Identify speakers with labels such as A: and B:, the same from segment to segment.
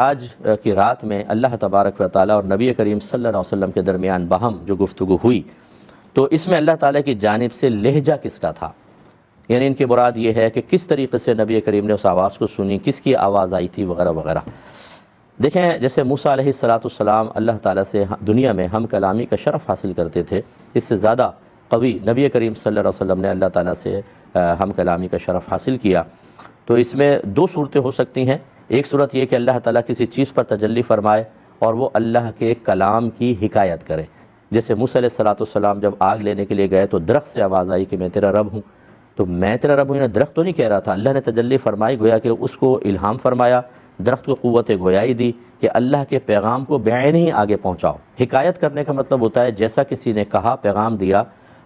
A: آج کی رات میں اللہ تبارک و تعالیٰ اور نبی کریم صلی اللہ علیہ وسلم کے درمیان باہم جو گفتگو ہوئی، تو اس میں اللہ تعالیٰ کی جانب سے لہجہ کس کا تھا، یعنی ان کی مراد یہ ہے کہ کس طریقے سے نبی کریم نے اس آواز کو سنی، کس کی آواز آئی تھی وغیرہ وغیرہ۔ دیکھیں، جیسے موسیٰ علیہ السلام اللہ تعالیٰ سے دنیا میں ہم کلامی کا شرف حاصل کرتے تھے، اس سے زیادہ قوی نبی کریم صلی اللہ علیہ وسلم نے اللہ تعالیٰ سے ہم کلامی کا شرف حاصل کیا۔ تو اس میں دو صورتیں ہو سکتی ہیں۔ ایک صورت یہ کہ اللہ تعالیٰ کسی چیز پر تجلی فرمائے اور وہ اللہ کے کلام کی حکایت کرے، جیسے موسیٰ علیہ السلام جب آگ لینے کے لیے گئے تو درخت سے آواز آئی کہ میں تیرا رب ہوں، تو میں تیرا رب ہوں یعنی درخت تو نہیں کہہ رہا تھا، اللہ نے تجلی فرمائی، گویا کہ اس کو الہام فرمایا، درخت کو قوت گویائی دی کہ اللہ کے پیغام کو بعین ہی آگے پہنچاؤ۔ حکایت کرنے کا مطلب ہوتا ہے جیسا کسی نے کہا، پیغام دیا،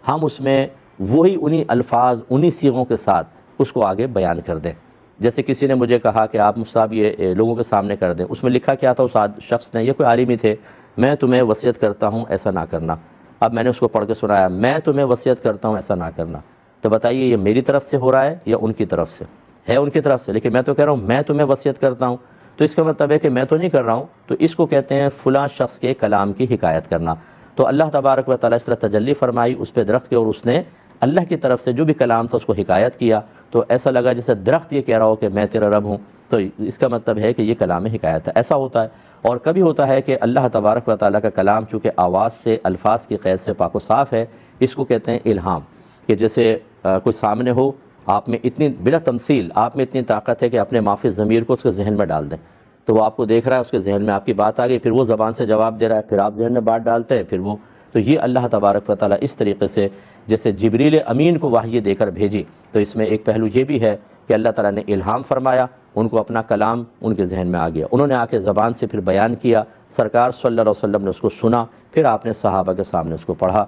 A: ہم اس میں وہی انہی الفاظ انہی صیغوں کے ساتھ اس کو آگے بیان کر دیں۔ جیسے کسی نے مجھے کہا کہ آپ مصعب یہ لوگوں کے سامنے کر دیں، اس میں لکھا کیا تھا، اس شخص نے، یہ کوئی عالم ہی تھے، میں تمہیں وصیت کرتا ہوں ایسا نہ کرنا۔ اب میں نے اس کو پڑھ کے سنایا، میں تمہیں وصیت کرتا ہوں ایسا نہ کرنا۔ تو بتائیے یہ میری طرف سے ہو رہا ہے یا ان کی طرف سے؟ ہے ان کی طرف سے، لیکن میں تو کہہ رہا ہوں میں تمہیں وصیت کرتا ہوں، تو اس کا مطلب ہے کہ میں تو نہیں کر رہا ہوں، تو اس کو کہتے ہیں فلاں شخص کے کلام کی حکایت کرنا۔ تو اللہ تبارک و تعالیٰ اس طرح تجلی فرمائی اس پہ درخت کے، اور اس نے اللہ کی طرف سے جو بھی کلام تھا اس کو حکایت کیا، تو ایسا لگا جیسے درخت یہ کہہ رہا ہو کہ میں تیرا رب ہوں، تو اس کا مطلب ہے کہ یہ کلام حکایت ہے۔ ایسا ہوتا ہے، اور کبھی ہوتا ہے کہ اللہ تبارک و تعالیٰ کا کلام چونکہ آواز سے، الفاظ کی قید سے پاک و صاف ہے، اس کو کہتے ہیں الہام، کہ جیسے کوئی سامنے ہو، آپ میں اتنی بلا تمثیل آپ میں اتنی طاقت ہے کہ اپنے معافی ضمیر کو اس کے ذہن میں ڈال دیں، تو وہ آپ کو دیکھ رہا ہے، اس کے ذہن میں آپ کی بات آ گئی، پھر وہ زبان سے جواب دے رہا ہے، پھر آپ ذہن میں بات ڈالتے ہیں، پھر وہ، تو یہ اللہ تبارک و تعالیٰ اس طریقے سے جیسے جبریل امین کو وحی دے کر بھیجی، تو اس میں ایک پہلو یہ بھی ہے کہ اللہ تعالیٰ نے الہام فرمایا، ان کو اپنا کلام ان کے ذہن میں آ گیا، انہوں نے آ کے زبان سے پھر بیان کیا، سرکار صلی اللہ علیہ وسلم نے اس کو سنا، پھر آپ نے صحابہ کے سامنے اس کو پڑھا۔